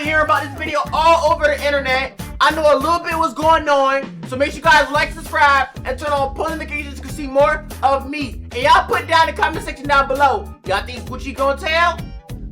hearing about this video all over the internet. I know a little bit what's going on, so make sure you guys like, subscribe, and turn on post notifications to see more of me. And y'all put down in the comment section down below. Y'all think Gucci gonna tell?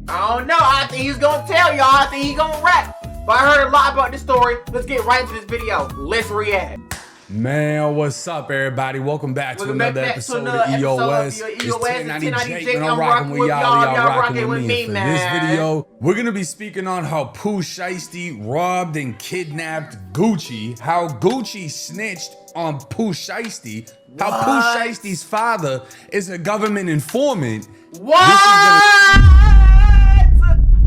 I don't know. I think he's gonna tell y'all. I think he gonna rap. But I heard a lot about this story. Let's get right into this video. Let's react. Man, what's up, everybody? Welcome back to another episode of EOS. It's 1090 Jake, and I'm rocking with y'all. Y'all rocking with me. For this video, we're gonna be speaking on how Pooh Shiesty robbed and kidnapped Gucci, how Gucci snitched on Pooh Shiesty, how Pooh Shiesty's father is a government informant. What?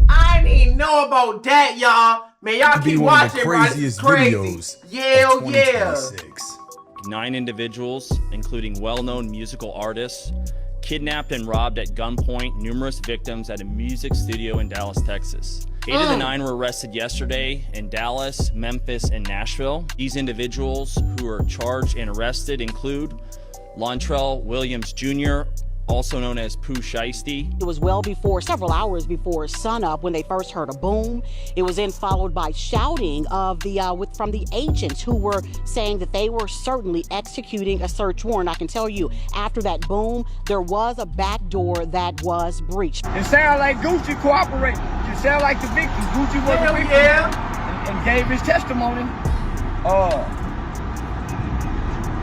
I didn't know about that, y'all. Man, y'all keep watching, bro. It's crazy. Videos yeah. 9 individuals, including well-known musical artists, kidnapped and robbed at gunpoint numerous victims at a music studio in Dallas, Texas. 8 of the 9 were arrested yesterday in Dallas, Memphis, and Nashville. These individuals who are charged and arrested include Lontrell Williams Jr., also known as Pooh Shiesty. It was well before, several hours before sunup when they first heard a boom. It was then followed by shouting of from the agents who were saying that they were certainly executing a search warrant. I can tell you, after that boom, there was a back door that was breached. It sounded like Gucci cooperated. It sounded like the victim. Gucci was the victim and gave his testimony.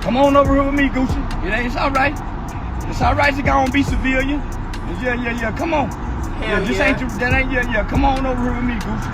Come on over here with me, Gucci. It's all right. It's all right to go and be civilian. Yeah. Come on. Come on over here with me, Gucci.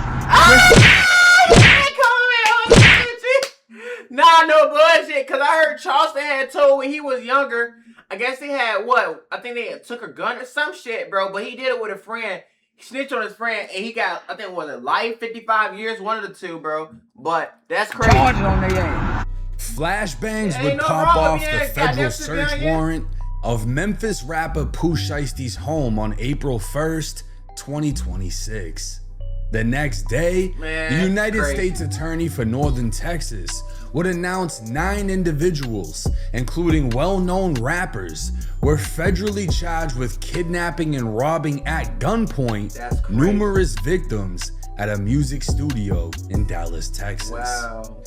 Nah, no bullshit. Cause I heard Charleston had told when he was younger. I guess he had what? I think they had took a gun or some shit, bro. But he did it with a friend. He snitched on his friend, and he got, I think, was it life, 55 years, one of the two, bro. But that's crazy. Charging on their ass. Flashbangs would pop off the federal search warrant of Memphis rapper Pooh Shiesty's home on April 1st, 2026. The next day, the United States Attorney for Northern Texas would announce 9 individuals, including well-known rappers, were federally charged with kidnapping and robbing at gunpoint numerous victims at a music studio in Dallas, Texas. Wow.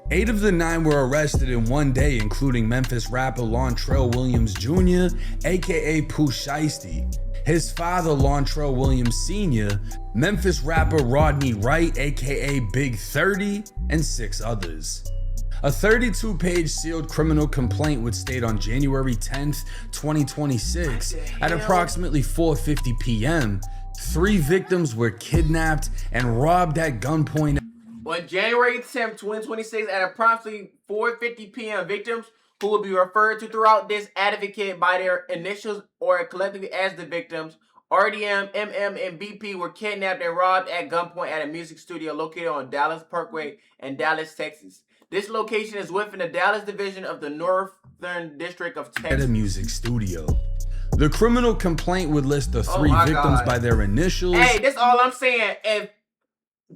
8 of the 9 were arrested in one day, including Memphis rapper Lontrell Williams Jr., aka Pooh Shiesty, his father Lontrell Williams Sr., Memphis rapper Rodney Wright, aka Big 30, and 6 others. A 32-page sealed criminal complaint would state on January 10th, 2026, at approximately 4:50 p.m., 3 victims were kidnapped and robbed at gunpoint. On January 10th, 2026, at approximately 4:50 p.m., victims who will be referred to throughout this advocate by their initials or collectively as the victims, RDM, MM, and BP, were kidnapped and robbed at gunpoint at a music studio located on Dallas Parkway in Dallas, Texas. This location is within the Dallas division of the Northern District of Texas. At a music studio. The criminal complaint would list the 3 victims by their initials. Hey, that's all I'm saying. If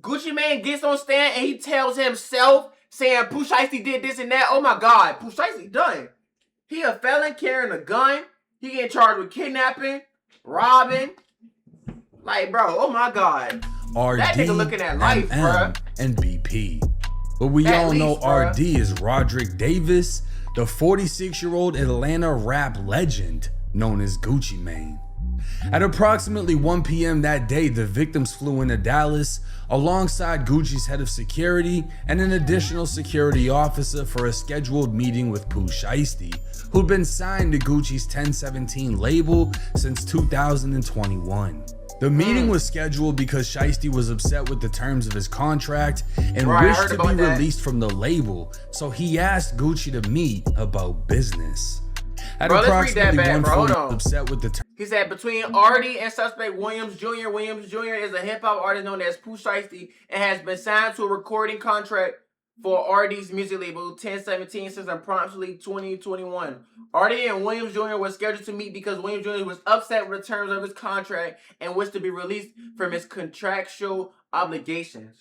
Gucci Mane gets on stand and he tells himself, saying Pooh Shiesty did this and that, oh my God, Pooh Shiesty done. He a felon carrying a gun. He getting charged with kidnapping, robbing. Like, bro, oh my God. RD, that nigga looking at life, bro. And BP. But we all know RD is Roderick Davis, the 46-year-old Atlanta rap legend known as Gucci Mane. At approximately 1 p.m. that day, the victims flew into Dallas alongside Gucci's head of security and an additional security officer for a scheduled meeting with Pooh Shiesty, who'd been signed to Gucci's 1017 label since 2021. The meeting was scheduled because Shiesty was upset with the terms of his contract and wished to be released from the label, so he asked Gucci to meet about business. At approximately 1:40, upset with the terms. He said between RD and suspect Williams Jr. Williams Jr. is a hip-hop artist known as Pooh Shiesty and has been signed to a recording contract for RD's music label 1017 since approximately 2021. RD and Williams Jr. were scheduled to meet because Williams Jr. was upset with the terms of his contract and wished to be released from his contractual obligations.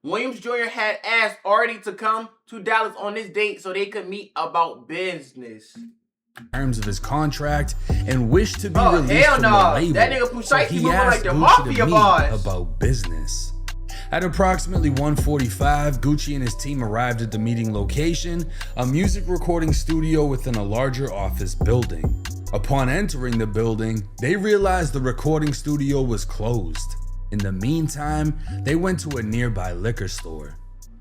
Williams Jr. had asked RD to come to Dallas on this date so they could meet about business. Terms of his contract and wished to be released from the label. That nigga Pooh Shiesty moving like the Gucci mafia boss. About business. At approximately 1:45, Gucci and his team arrived at the meeting location, a music recording studio within a larger office building. Upon entering the building, they realized the recording studio was closed. In the meantime, they went to a nearby liquor store.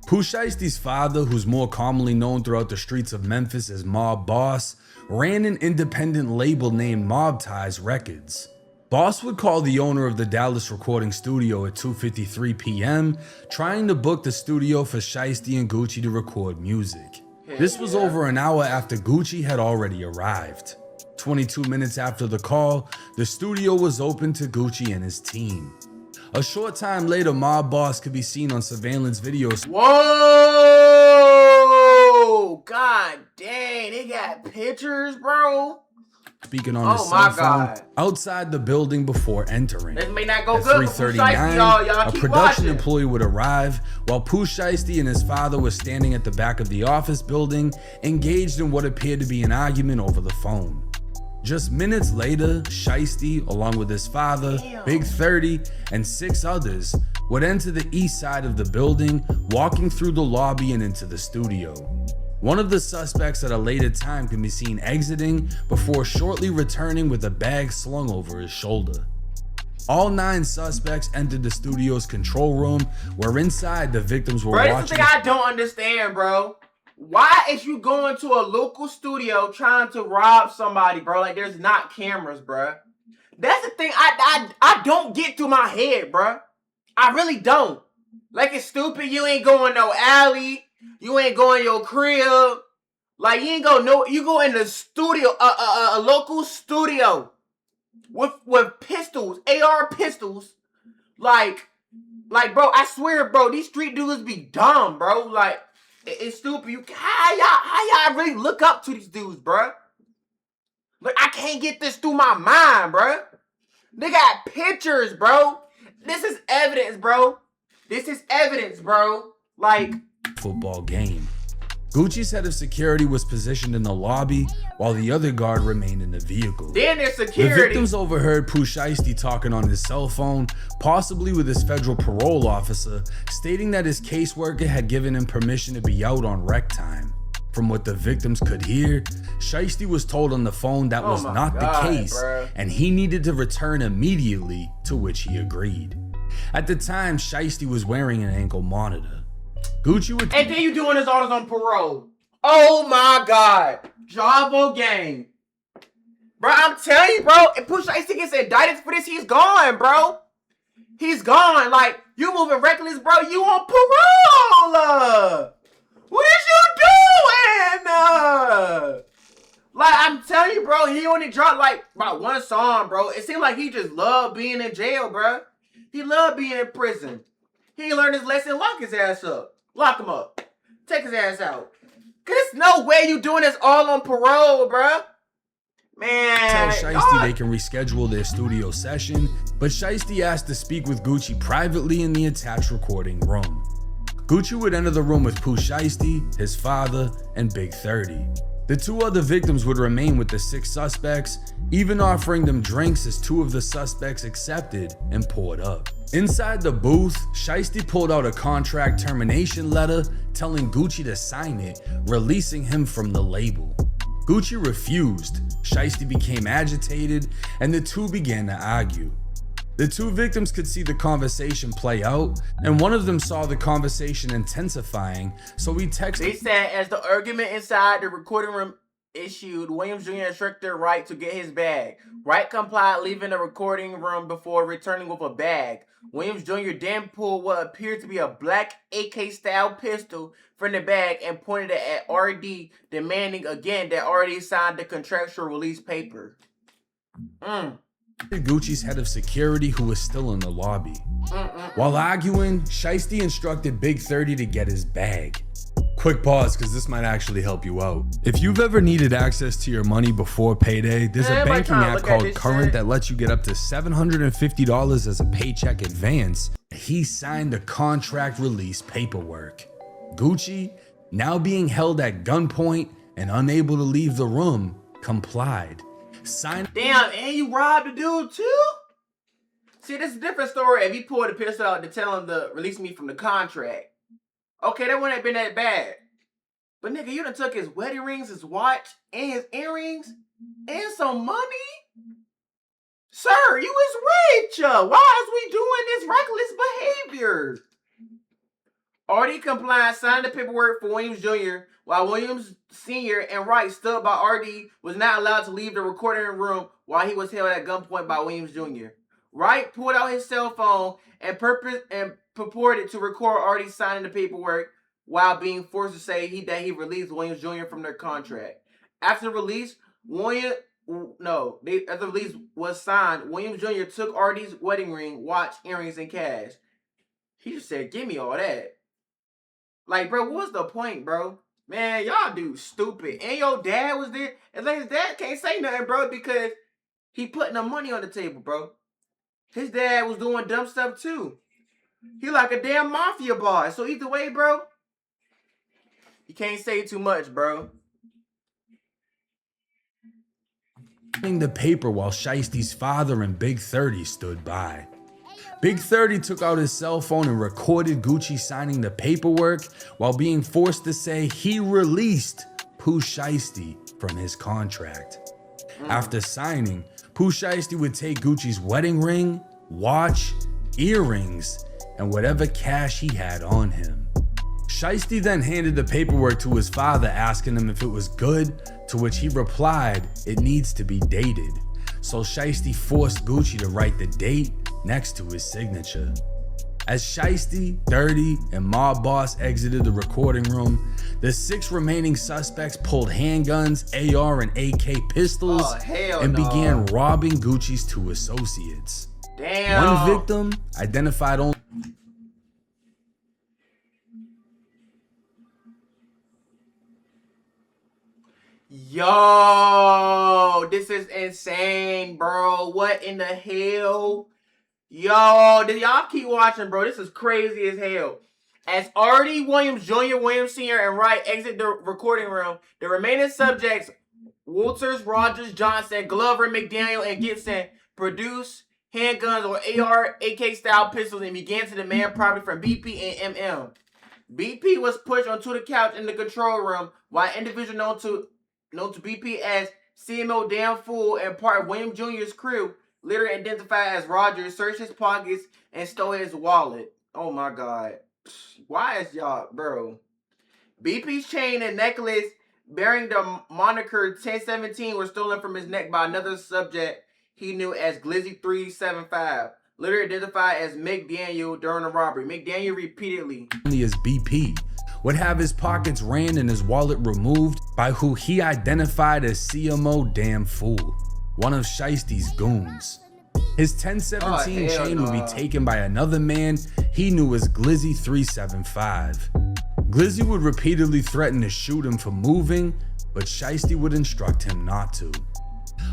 Pooh Shiesty's father, who's more commonly known throughout the streets of Memphis as Mob Boss, ran an independent label named Mob Ties Records. Boss would call the owner of the Dallas recording studio at 2:53 p.m., trying to book the studio for Shiesty and Gucci to record music. This was over an hour after Gucci had already arrived. 22 minutes after the call, the studio was open to Gucci and his team. A short time later, Mob Boss could be seen on surveillance videos. Whoa! God dang, they got pictures, bro. Speaking on his cell phone outside the building before entering. This may not go At good. 3:39, y'all a keep production watching. employee would arrive while Pooh Shiesty and his father were standing at the back of the office building, engaged in what appeared to be an argument over the phone. Just minutes later, Shiesty, along with his father, Big 30, and 6 others, would enter the east side of the building, walking through the lobby and into the studio. One of the suspects at a later time can be seen exiting before shortly returning with a bag slung over his shoulder. All 9 suspects entered the studio's control room, where inside the victims were watching. That's the thing I don't understand, bro. Why is you going to a local studio trying to rob somebody, bro? Like, there's not cameras, bro. That's the thing I don't get through my head, bro. I really don't. Like, it's stupid. You ain't going no alley. You ain't going your crib. Like, you ain't go no. You go in the studio, a local studio with pistols, AR pistols. Like, bro, I swear, bro, these street dudes be dumb, bro. Like, it's stupid. How y'all really look up to these dudes, bro? Like, I can't get this through my mind, bro. They got pictures, bro. This is evidence, bro. This is evidence, bro. Like, football game. Gucci's head of security was positioned in the lobby while the other guard remained in the vehicle. Then there's security. The victims overheard Pooh Shiesty talking on his cell phone, possibly with his federal parole officer, stating that his caseworker had given him permission to be out on rec time. From what the victims could hear, Shiesty was told on the phone that was not the case, and he needed to return immediately, to which he agreed. At the time, Shiesty was wearing an ankle monitor. Gucci would— And then you doing his orders on parole. Oh my God. Javo gang. Bro, I'm telling you, bro, if Pooh Shiesty gets indicted for this, he's gone, bro. He's gone. Like, you moving reckless, bro. You on parole. What is you doing? Like, I'm telling you, bro, he only dropped like about 1 song, bro. It seemed like he just loved being in jail, bro. He loved being in prison. He learned his lesson. Lock his ass up. Lock him up. Take his ass out. Cause there's no way you doing this all on parole, bro. Man. Tell Shiesty they can reschedule their studio session, but Shiesty asked to speak with Gucci privately in the attached recording room. Gucci would enter the room with Pooh Shiesty, his father, and Big 30. The 2 other victims would remain with the 6 suspects, even offering them drinks as 2 of the suspects accepted and poured up. Inside the booth, Shiesty pulled out a contract termination letter telling Gucci to sign it, releasing him from the label. Gucci refused, Shiesty became agitated, and the 2 began to argue. The 2 victims could see the conversation play out, and one of them saw the conversation intensifying, so he texted— They said as the argument inside the recording room issued, Williams Jr. instructed Wright to get his bag. Wright complied, leaving the recording room before returning with a bag. Williams Jr. then pulled what appeared to be a black AK-style pistol from the bag and pointed it at RD, demanding again that RD signed the contractual release paper. Gucci's head of security, who was still in the lobby. While arguing, Shiesty instructed Big 30 to get his bag. Quick pause, because this might actually help you out. If you've ever needed access to your money before payday, there's a banking app called Current that lets you get up to $750 as a paycheck advance. He signed the contract release paperwork. Gucci, now being held at gunpoint and unable to leave the room, complied. Damn, and you robbed the dude too? See, this is a different story if he pulled the pistol out to tell him to release me from the contract. Okay, that wouldn't have been that bad. But nigga, you done took his wedding rings, his watch, and his earrings, and some money? Sir, you is rich. Why is we doing this reckless behavior? RD complied, signed the paperwork for Williams Jr., while Williams Sr. and Wright stood by RD was not allowed to leave the recording room while he was held at gunpoint by Williams Jr. Wright pulled out his cell phone and purported to record RD signing the paperwork while being forced to say that he released Williams Jr. from their contract. After the release, after the release was signed, Williams Jr. took RD's wedding ring, watch, earrings, and cash. He just said, "Give me all that." Like, bro, what's the point, bro? Man, y'all do stupid. And your dad was there. And like his dad can't say nothing, bro, because he putting the money on the table, bro. His dad was doing dumb stuff too. He like a damn mafia boss. So either way, bro, you can't say too much, bro. The paper while Shiesty's father and Big 30 stood by. Big 30 took out his cell phone and recorded Gucci signing the paperwork while being forced to say he released Pooh Shiesty from his contract. After signing, Pooh Shiesty would take Gucci's wedding ring, watch, earrings, and whatever cash he had on him. Shiesty then handed the paperwork to his father, asking him if it was good, to which he replied, "It needs to be dated." So Shiesty forced Gucci to write the date next to his signature. As Shiesty, 30, and Mob Boss exited the recording room, the 6 remaining suspects pulled handguns, AR, and AK pistols and began robbing Gucci's 2 associates. Damn. One victim, identified only. Yo, this is insane, bro. What in the hell? Yo, did y'all keep watching, bro? This is crazy as hell. As R.D. Williams Jr., Williams Sr., and Wright exit the recording room, the remaining subjects, Walters, Rogers, Johnson, Glover, McDaniel, and Gibson, produced handguns or AR, AK-style pistols and began to demand property from BP and MM. BP was pushed onto the couch in the control room, while an individual known to BP as CMO Damn Fool and part of Williams Jr.'s crew, later identified as Rogers, searched his pockets and stole his wallet. Oh my God. Why is y'all, bro? BP's chain and necklace bearing the moniker 1017 were stolen from his neck by another subject he knew as Glizzy 375, later identified as McDaniel during the robbery. McDaniel repeatedly as BP would have his pockets ran and his wallet removed by who he identified as CMO Damn Fool, one of Shiesty's goons. His 1017 chain would be taken by another man he knew as Glizzy 375. Glizzy would repeatedly threaten to shoot him for moving, but Shiesty would instruct him not to.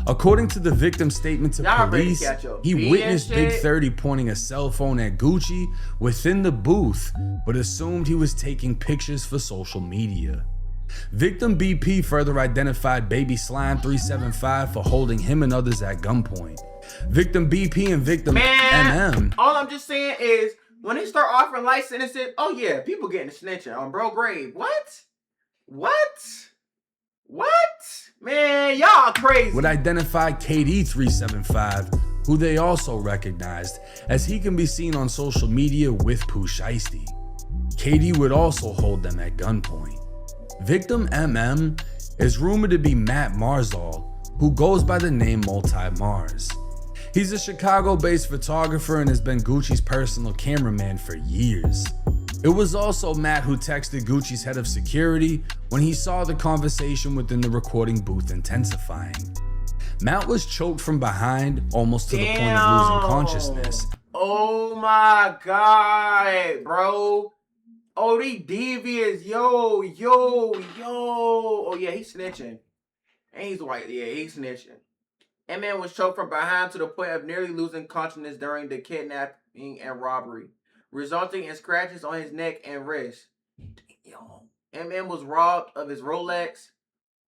According to the victim's statement to police, he witnessed Big 30 pointing a cell phone at Gucci within the booth, but assumed he was taking pictures for social media. Victim BP further identified Baby Slime 375 for holding him and others at gunpoint. Victim BP and victim MM. All I'm just saying is, when they start offering life sentences, oh yeah, people getting snitching on bro grave. What? Man, y'all crazy. Would identify KD 375, who they also recognized, as he can be seen on social media with Pooh Shiesty. KD would also hold them at gunpoint. Victim MM is rumored to be Matt Marzal, who goes by the name Multi-Mars. He's a Chicago-based photographer and has been Gucci's personal cameraman for years. It was also Matt who texted Gucci's head of security when he saw the conversation within the recording booth intensifying. Matt was choked from behind almost to the point of losing consciousness. Oh my God, bro. Oh, they devious. Yo. Oh yeah, he's snitching. And he's white. Yeah, he's snitching. That man was choked from behind to the point of nearly losing consciousness during the kidnapping and robbery, resulting in scratches on his neck and wrist. MM was robbed of his Rolex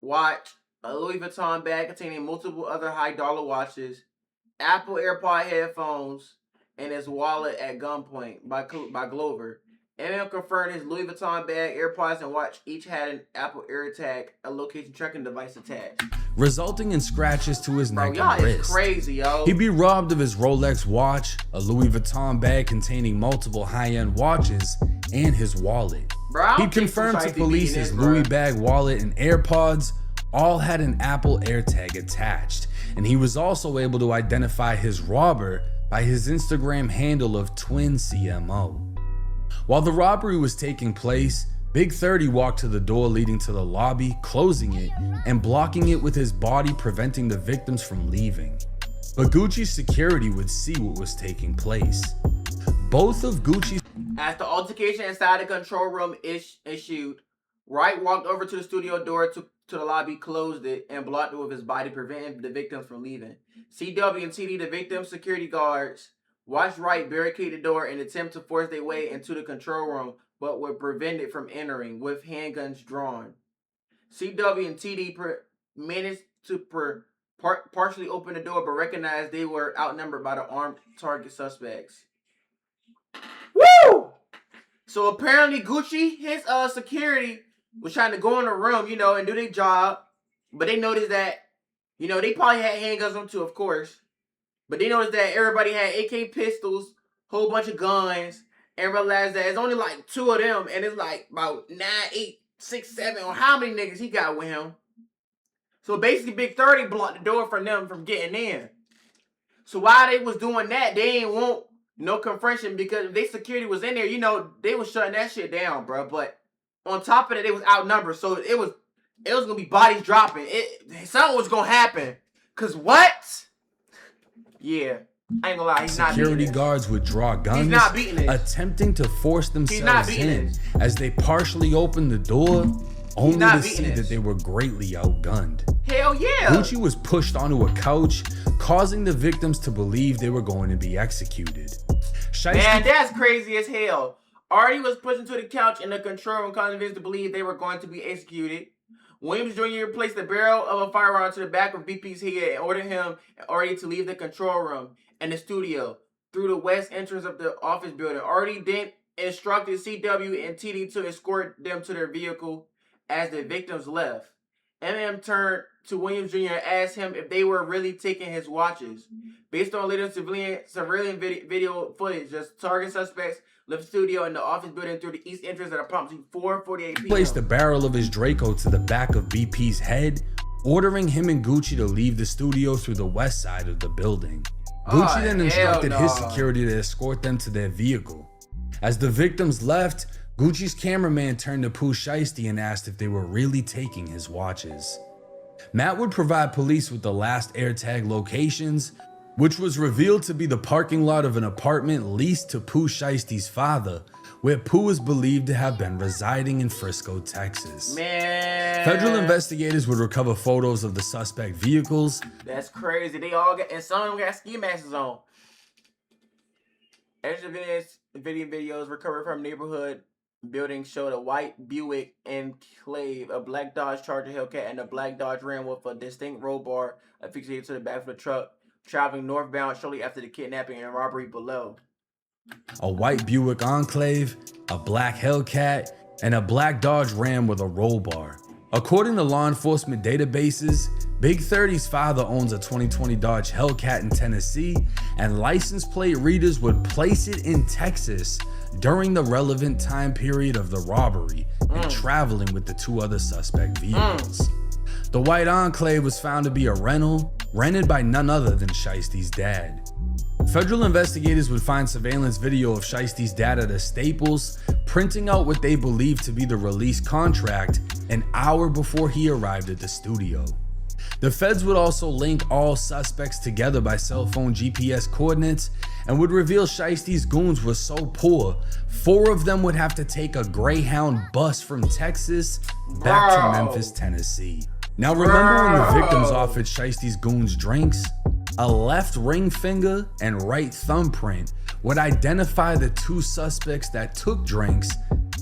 watch, a Louis Vuitton bag containing multiple other high-dollar watches, Apple AirPod headphones, and his wallet at gunpoint by Glover. Eminem confirmed his Louis Vuitton bag, AirPods, and watch each had an Apple AirTag, a location tracking device attached, resulting in scratches to his neck and wrist. It's crazy, yo. He'd be robbed of his Rolex watch, a Louis Vuitton bag containing multiple high-end watches, and his wallet. He confirmed to police his Louis bag, wallet, and AirPods all had an Apple AirTag attached, and he was also able to identify his robber by his Instagram handle of Twin CMO. While the robbery was taking place, Big 30 walked to the door leading to the lobby, closing it and blocking it with his body, preventing the victims from leaving. But Gucci's security would see what was taking place. Both of Gucci's... As the altercation inside the control room issued, Wright walked over to the studio door to the lobby, closed it, and blocked it with his body, preventing the victims from leaving. CW and TD, the victims' security guards, watched Wright barricade the door and attempt to force their way into the control room, but were prevented from entering with handguns drawn. CW and TD managed to partially open the door, but recognized they were outnumbered by the armed target suspects. Woo! So apparently Gucci, his security, was trying to go in the room, and do their job, but they noticed that, they probably had handguns on too, of course. But they noticed that everybody had AK pistols, whole bunch of guns, and realized that it's only like 2 of them, and it's like about 9, 8, 6, 7, or how many niggas he got with him. So basically, Big 30 blocked the door from them from getting in. So while they was doing that, they ain't want no confrontation, because if their security was in there, they was shutting that shit down, bro. But on top of it, they was outnumbered, so it was gonna be bodies dropping. Something was gonna happen. Cause what? Yeah, I ain't gonna lie, he's not beating security this. guards would draw guns, He's not beating this. attempting to force themselves in this. as they partially opened the door, only not to beating see this. that they were greatly outgunned. Hell yeah. Gucci was pushed onto a couch, causing the victims to believe they were going to be executed. Man, that's crazy as hell. Artie was pushed into the couch in the control room, causing victims to believe they were going to be executed. Williams Jr. placed the barrel of a firearm to the back of BP's head and ordered him and Artie to leave the control room and the studio through the west entrance of the office building. Artie then instructed CW and TD to escort them to their vehicle as the victims left. MM turned to Williams Jr. and asked him if they were really taking his watches. Based on later surveillance video footage, just target suspects left the studio and the office building through the east entrance at approximately 4:48 p.m. Placed the barrel of his Draco to the back of BP's head, ordering him and Gucci to leave the studio through the west side of the building. Gucci then instructed his security to escort them to their vehicle. As the victims left, Gucci's cameraman turned to Pooh Shiesty and asked if they were really taking his watches. Matt would provide police with the last AirTag locations, which was revealed to be the parking lot of an apartment leased to Pooh Shiesty's father, where Pooh is believed to have been residing in Frisco, Texas. Man, federal investigators would recover photos of the suspect vehicles. That's crazy. They all got, and some of them got ski masks on. Extra videos recovered from neighborhood buildings showed a white Buick Enclave, a black Dodge Charger Hellcat, and a black Dodge Ram with a distinct roll bar affixed to the back of the truck, traveling northbound shortly after the kidnapping and robbery below. A white Buick Enclave, a black Hellcat, and a black Dodge Ram with a roll bar. According to law enforcement databases, Big 30's father owns a 2020 Dodge Hellcat in Tennessee, and license plate readers would place it in Texas during the relevant time period of the robbery and traveling with the 2 other suspect vehicles. The white Enclave was found to be a rental, rented by none other than Shiesty's dad. Federal investigators would find surveillance video of Shiesty's dad at a Staples, printing out what they believed to be the release contract an hour before he arrived at the studio. The feds would also link all suspects together by cell phone GPS coordinates and would reveal Shiesty's goons were so poor, 4 of them would have to take a Greyhound bus from Texas back to Memphis, Tennessee. Now remember when the victims offered Shiesty's goons drinks? A left ring finger and right thumbprint would identify the 2 suspects that took drinks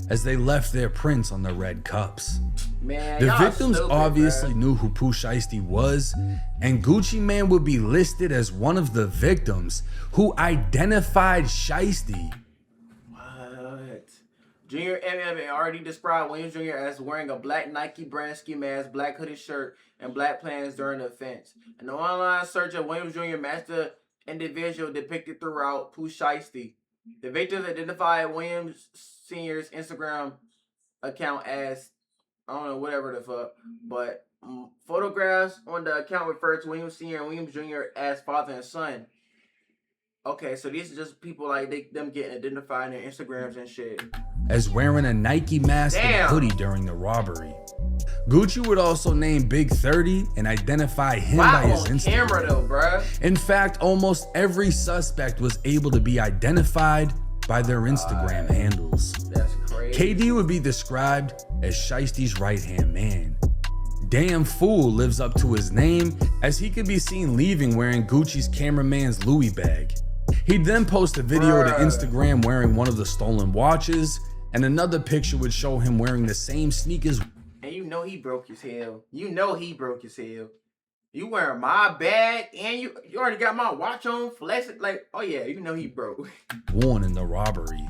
as they left their prints on the red cups. Man, The y'all victims stupid, obviously bruh. knew who Pooh Shiesty was, and Gucci Mane would be listed as one of the victims who identified Shiesty. What? Junior MF already described Williams Jr. as wearing a black Nike brand ski mask, black hooded shirt, and black pants during the offense. An online search of Williams Jr. matched the individual depicted throughout Pooh Shiesty. The victims identified Williams Sr.'s Instagram account as, I don't know, whatever the fuck, but photographs on the account refer to Williams Sr. and Williams Jr. as father and son. Okay, so these are just people like them getting identified in their Instagrams and shit. As wearing a Nike mask and Damn. hoodie during the robbery. Gucci would also name Big 30 and identify him Wow, by his on Instagram. camera though, bruh. In fact, almost every suspect was able to be identified by their Instagram handles. That's crazy. KD would be described as Shiesty's right-hand man. Damn Fool lives up to his name, as he could be seen leaving wearing Gucci's cameraman's Louis bag. He'd then post a video to Instagram wearing one of the stolen watches, and another picture would show him wearing the same sneakers. And you know he broke his hell. You know he broke his hell. You wearing my bag and you already got my watch on, flexing like, oh yeah, you know he broke. Worn in the robbery.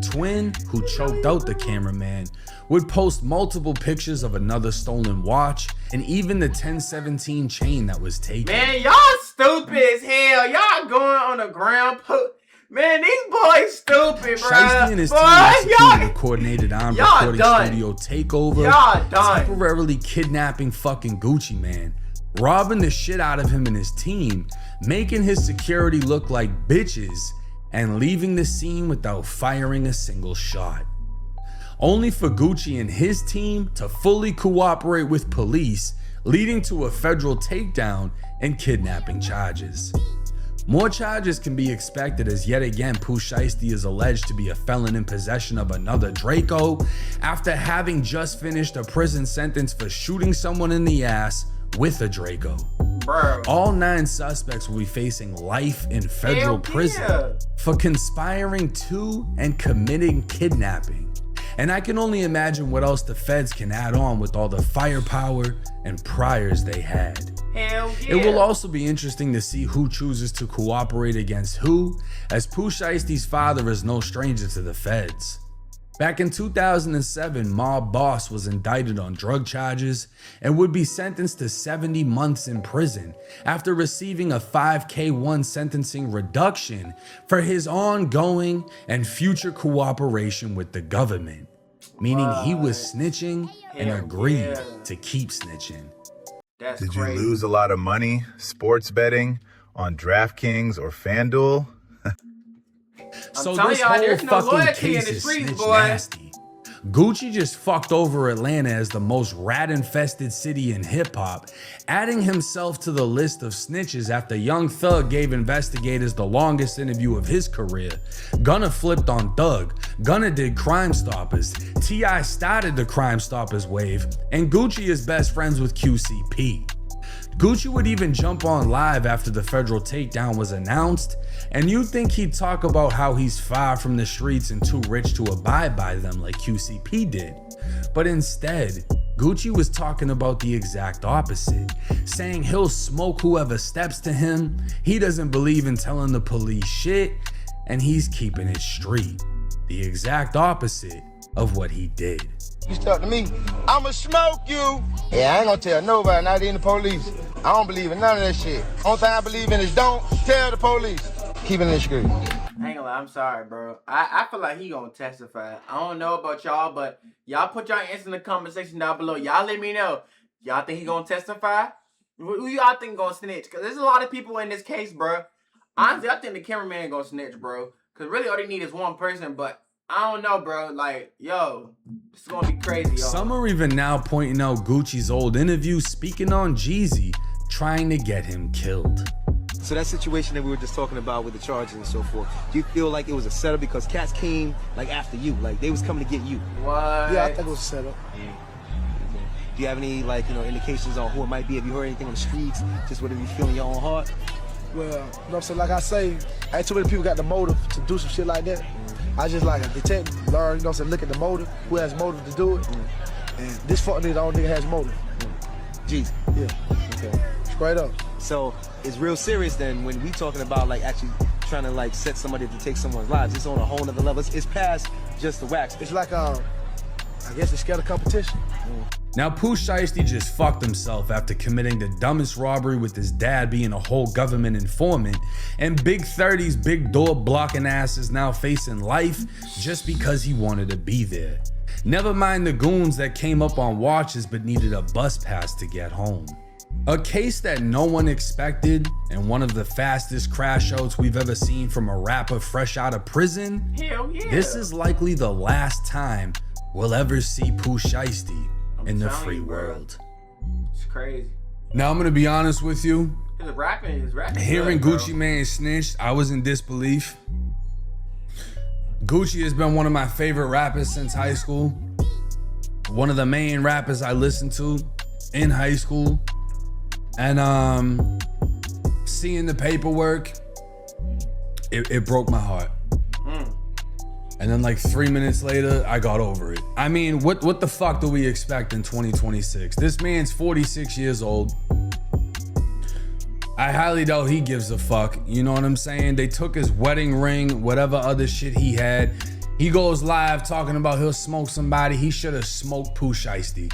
Twin, who choked out the cameraman, would post multiple pictures of another stolen watch and even the 1017 chain that was taken. Man, y'all stupid as hell. Y'all going on the ground. Man, these boys stupid, bro. Shiesty and his team Boy, executed y'all, a coordinated armed y'all recording done. studio takeover, Y'all done. temporarily kidnapping fucking Gucci Mane, robbing the shit out of him and his team, making his security look like bitches, and leaving the scene without firing a single shot. Only for Gucci and his team to fully cooperate with police, leading to a federal takedown and kidnapping charges. More charges can be expected as yet again Pooh Shiesty is alleged to be a felon in possession of another Draco after having just finished a prison sentence for shooting someone in the ass with a Draco. Bro. All 9 suspects will be facing life in federal Hell prison yeah. for conspiring to and committing kidnapping. And I can only imagine what else the feds can add on with all the firepower and priors they had. Hell yeah. It will also be interesting to see who chooses to cooperate against who, as Pooh Shiesty's father is no stranger to the feds. Back in 2007, Mob Boss was indicted on drug charges and would be sentenced to 70 months in prison after receiving a 5K1 sentencing reduction for his ongoing and future cooperation with the government, meaning he was snitching and Hell agreed yeah. to keep snitching. That's Did you crazy. lose a lot of money sports betting on DraftKings or FanDuel? So telling this y'all, whole there's no fucking loyalty in case the is streets, snitch boy. nasty. Gucci just fucked over Atlanta as the most rat-infested city in hip-hop, adding himself to the list of snitches after Young Thug gave investigators the longest interview of his career. Gunna flipped on Thug, Gunna did Crime Stoppers, T.I. started the Crime Stoppers wave, and Gucci is best friends with QCP. Gucci would even jump on live after the federal takedown was announced, and you'd think he'd talk about how he's far from the streets and too rich to abide by them like QCP did. But instead, Gucci was talking about the exact opposite, saying he'll smoke whoever steps to him, he doesn't believe in telling the police shit, and he's keeping it street. The exact opposite of what he did. You step to me, I'ma smoke you. Yeah, I ain't gonna tell nobody, not even the police. I don't believe in none of that shit. Only thing I believe in is don't tell the police. Keep it in the street. I ain't gonna lie, I'm sorry, bro. I feel like he gonna testify. I don't know about y'all, but y'all put y'all answers in the comment section down below. Y'all let me know. Y'all think he gonna testify? Who y'all think gonna snitch? Cause there's a lot of people in this case, bro. Honestly, I think the cameraman gonna snitch, bro. Cause really all they need is one person, but I don't know, bro. Like, yo, this is gonna be crazy, y'all. Some are even now pointing out Gucci's old interview speaking on Jeezy, trying to get him killed. So that situation that we were just talking about with the charges and so forth, do you feel like it was a setup because cats came like after you, like they was coming to get you? What? Yeah, I think it was a setup. Do you have any indications on who it might be? Have you heard anything on the streets? Just whatever you feel in your own heart? Well, you know what I'm saying? Like I say, ain't too many people got the motive to do some shit like that. I just like a detective, learn, you know what I'm saying, look at the motive, who has motive to do it. And this fuck nigga, the only nigga has motive. Jeez. Yeah. Okay. Straight up. So it's real serious then when we talking about like actually trying to like set somebody to take someone's lives. It's on a whole nother level. It's past just the wax. It's like, I guess they're scared of competition. Now, Pooh Shiesty just fucked himself after committing the dumbest robbery with his dad being a whole government informant, and Big 30's big door blocking ass is now facing life just because he wanted to be there. Never mind the goons that came up on watches but needed a bus pass to get home. A case that no one expected, and one of the fastest crash outs we've ever seen from a rapper fresh out of prison. Hell yeah. This is likely the last time we'll ever see Pooh Shiesty in the free world. It's crazy. Now I'm gonna be honest with you. His rapping. Hearing good, Gucci Mane snitched, I was in disbelief. Gucci has been one of my favorite rappers since high school. One of the main rappers I listened to in high school. And seeing the paperwork, it broke my heart. And then like 3 minutes later, I got over it. I mean, what the fuck do we expect in 2026? This man's 46 years old. I highly doubt he gives a fuck. You know what I'm saying? They took his wedding ring, whatever other shit he had. He goes live talking about he'll smoke somebody. He should have smoked Pooh Shiesty.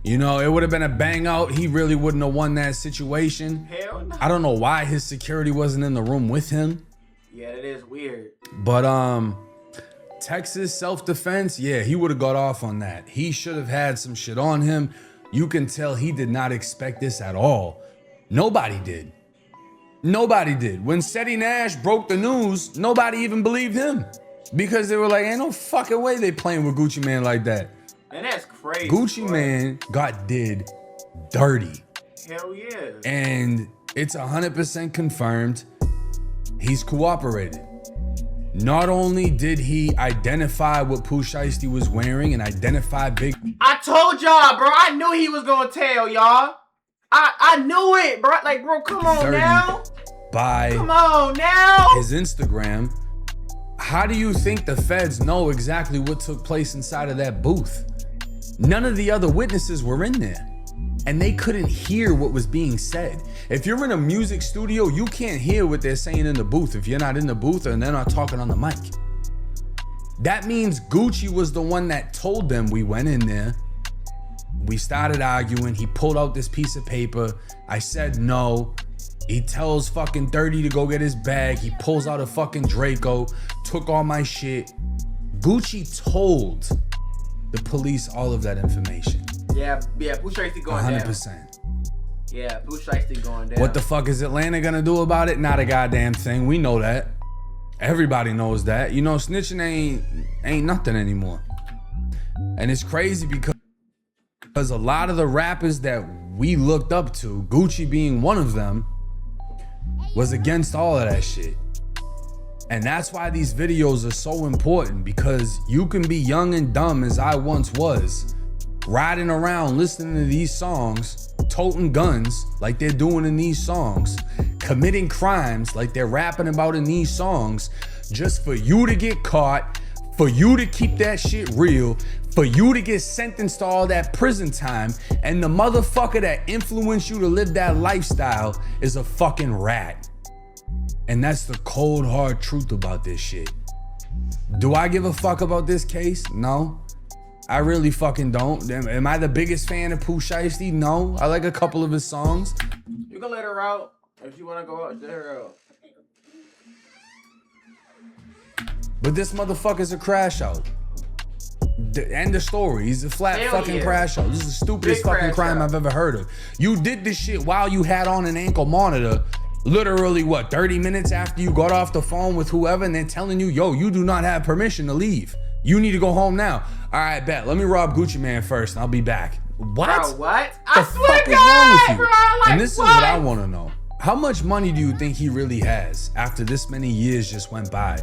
You know, it would have been a bang out. He really wouldn't have won that situation. Hell no. I don't know why his security wasn't in the room with him. Yeah, it is weird. But Texas self-defense, yeah, he would have got off on that. He should have had some shit on him. You can tell he did not expect this at all. Nobody did. Nobody did. When Seti Nash broke the news, nobody even believed him. Because they were like, ain't no fucking way they playing with Gucci Mane like that. And that's crazy. Gucci Mane got did dirty. Hell yeah. And it's 100% confirmed he's cooperated. Not only did he identify what Pooh Shiesty was wearing and identify Big... I told y'all, bro. I knew he was gonna tell y'all. I knew it, bro. Like, bro, come on now. Come on now. His Instagram. How do you think the feds know exactly what took place inside of that booth? None of the other witnesses were in there, and they couldn't hear what was being said. If you're in a music studio, you can't hear what they're saying in the booth if you're not in the booth and they're not talking on the mic. That means Gucci was the one that told them. We went in there, we started arguing, he pulled out this piece of paper, I said no. He tells fucking Dirty to go get his bag. He pulls out a fucking Draco, took all my shit. Gucci told the police all of that information. Yeah, Pooh Shiesty going 100%. down. Yeah, Pooh Shiesty going down. What the fuck is Atlanta gonna do about it? Not a goddamn thing. We know that. Everybody knows that. You know, snitching ain't nothing anymore. And it's crazy because a lot of the rappers that we looked up to, Gucci being one of them, was against all of that shit. And that's why these videos are so important, because you can be young and dumb as I once was, riding around listening to these songs, toting guns like they're doing in these songs, committing crimes like they're rapping about in these songs, just for you to get caught, for you to keep that shit real, for you to get sentenced to all that prison time, and the motherfucker that influenced you to live that lifestyle is a fucking rat. And that's the cold hard truth about this shit. Do I give a fuck about this case? No. I really fucking don't. Am I the biggest fan of Pooh Shiesty? No. I like a couple of his songs. You can let her out. If you want to go out, let her out. But this motherfucker's a crash out. End of story. He's a flat fucking crash out. This is the stupidest fucking crime I've ever heard of. You did this shit while you had on an ankle monitor. Literally, what, 30 minutes after you got off the phone with whoever, and they're telling you, yo, you do not have permission to leave. You need to go home now. All right, bet. Let me rob Gucci Mane first, and I'll be back. What? Bro, what? The fuck is wrong with you? Bro, and this is what I want to know. How much money do you think he really has after this many years just went by?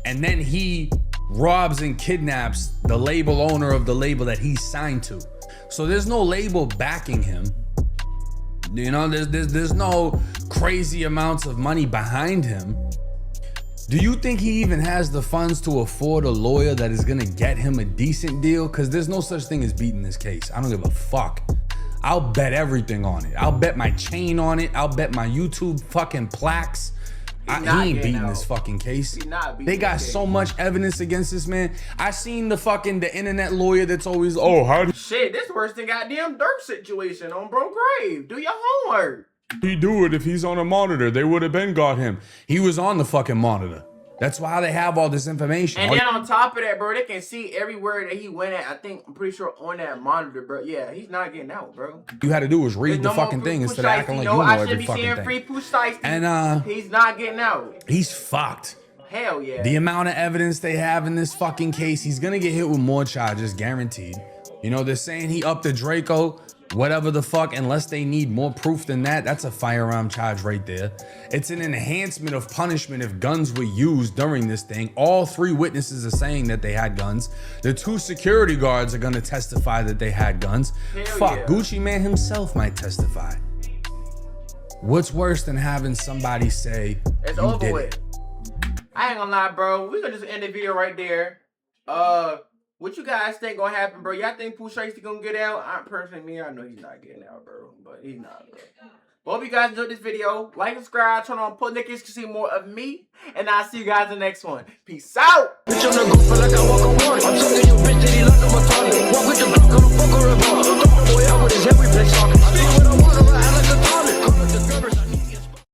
And then he robs and kidnaps the label owner of the label that he's signed to. So there's no label backing him. You know, there's no crazy amounts of money behind him. Do you think he even has the funds to afford a lawyer that is gonna get him a decent deal? Because there's no such thing as beating this case. I don't give a fuck. I'll bet everything on it. I'll bet my chain on it. I'll bet my YouTube fucking plaques. He ain't beating this fucking case. They got so much evidence against this man. I seen the internet lawyer that's always, oh, how did shit, this worse than goddamn Dirk situation on Bro Grave. Do your homework. he do it if he's on a monitor? They would have been got him. He was on the fucking monitor. That's why they have all this information. And then on top of that, bro, they can see everywhere that he went at. I'm pretty sure on that monitor, bro. Yeah, he's not getting out, bro. You had to do was read the fucking thing instead of acting like you know every fucking thing. Free Pooh Shiesty. And he's not getting out. He's fucked. Hell yeah. The amount of evidence they have in this fucking case, he's gonna get hit with more charges, guaranteed. You know, they're saying he upped the Draco, whatever the fuck, unless they need more proof than that. That's a firearm charge right there. It's an enhancement of punishment if guns were used during this thing. All 3 witnesses are saying that they had guns. The 2 security guards are gonna testify that they had guns. Fuck, yeah. Gucci Mane himself might testify. What's worse than having somebody say, it's you over did with. it? I ain't gonna lie, bro. We gonna just end the video right there. What you guys think gonna happen, bro? Y'all think Pooh Shiesty gonna get out? I know he's not getting out, bro. But he's not, bro. Well, hope you guys enjoyed this video. Like, subscribe, turn on post notifications to see more of me. And I'll see you guys in the next one. Peace out.